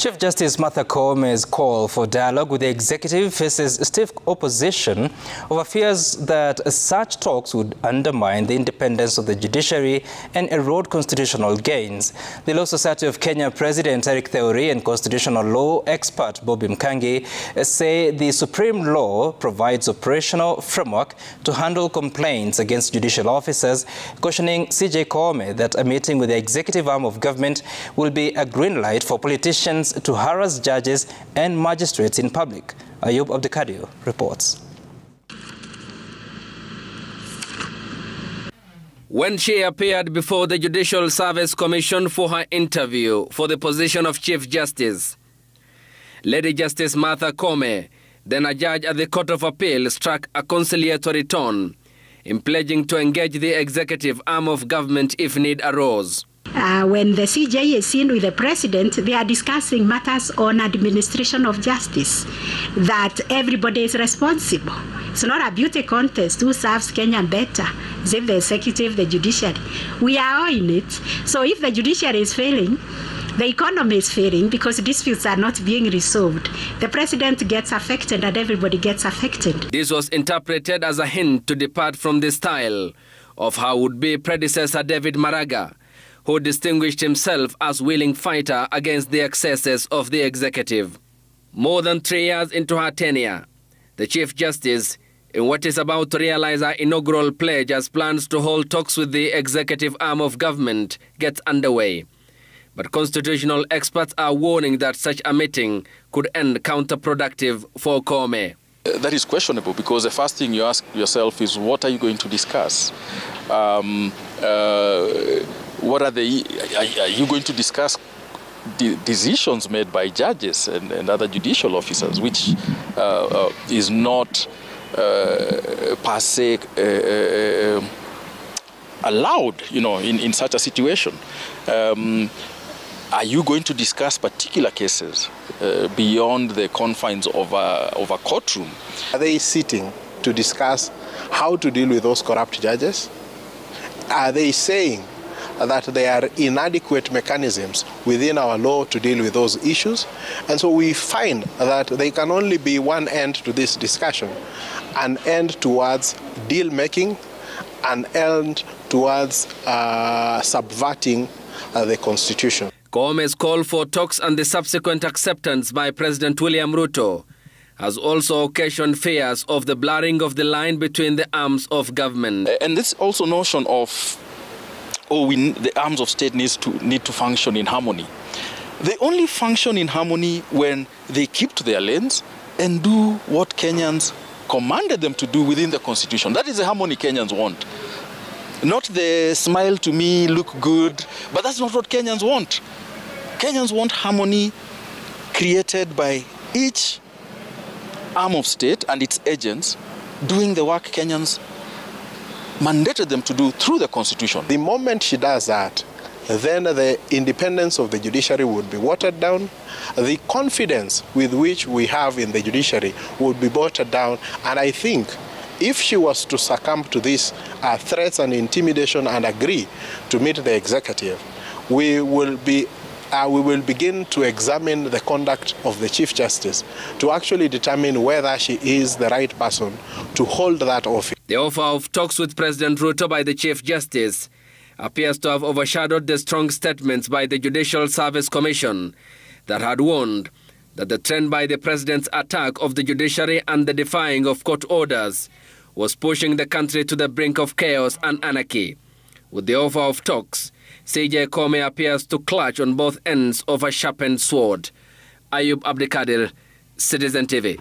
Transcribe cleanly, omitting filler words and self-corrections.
Chief Justice Martha Koome's call for dialogue with the executive faces stiff opposition over fears that such talks would undermine the independence of the judiciary and erode constitutional gains. The Law Society of Kenya President Eric Theuri and constitutional law expert Bobby Mkangi say the Supreme Law provides operational framework to handle complaints against judicial officers, cautioning CJ Koome that a meeting with the executive arm of government will be a green light for politicians to harass judges and magistrates in public. Ayub reports. When she appeared before the Judicial Service Commission for her interview for the position of Chief Justice, Lady Justice Martha Koome, then a judge at the Court of Appeal, struck a conciliatory tone in pledging to engage the executive arm of government if need arose. When the CJ is seen with the president, they are discussing matters on administration of justice, that everybody is responsible. It's not a beauty contest who serves Kenya better, as if the executive, the judiciary. We are all in it. So if the judiciary is failing, the economy is failing because disputes are not being resolved. The president gets affected and everybody gets affected. This was interpreted as a hint to depart from the style of her would-be predecessor David Maraga, who distinguished himself as willing fighter against the excesses of the executive. More than 3 years into her tenure, the Chief Justice, in what is about to realize her inaugural pledge as plans to hold talks with the executive arm of government, gets underway. But constitutional experts are warning that such a meeting could end counterproductive for Koome. That is questionable because the first thing you ask yourself is, what are you going to discuss? Are you going to discuss the decisions made by judges and other judicial officers, which is not per se allowed, in such a situation? Are you going to discuss particular cases beyond the confines of a courtroom? Are they sitting to discuss how to deal with those corrupt judges? Are they saying that there are inadequate mechanisms within our law to deal with those issues? And so we find that there can only be one end to this discussion, an end towards deal-making, an end towards subverting the Constitution. Koome's call for talks and the subsequent acceptance by President William Ruto has also occasioned fears of the blurring of the line between the arms of government. And this also notion of the arms of state need to function in harmony. They only function in harmony when they keep to their lanes and do what Kenyans commanded them to do within the Constitution. That is the harmony Kenyans want. Not the smile to me, look good, but that's not what Kenyans want. Kenyans want harmony created by each arm of state and its agents doing the work Kenyans mandated them to do through the Constitution. The moment she does that, then the independence of the judiciary would be watered down. The confidence with which we have in the judiciary would be watered down. And I think if she was to succumb to these threats and intimidation and agree to meet the executive, we will begin to examine the conduct of the Chief Justice to actually determine whether she is the right person to hold that office. The offer of talks with President Ruto by the Chief Justice appears to have overshadowed the strong statements by the Judicial Service Commission that had warned that the trend by the President's attack of the judiciary and the defying of court orders was pushing the country to the brink of chaos and anarchy. With the offer of talks, CJ Koome appears to clutch on both ends of a sharpened sword. Ayub Abdikadir, Citizen TV.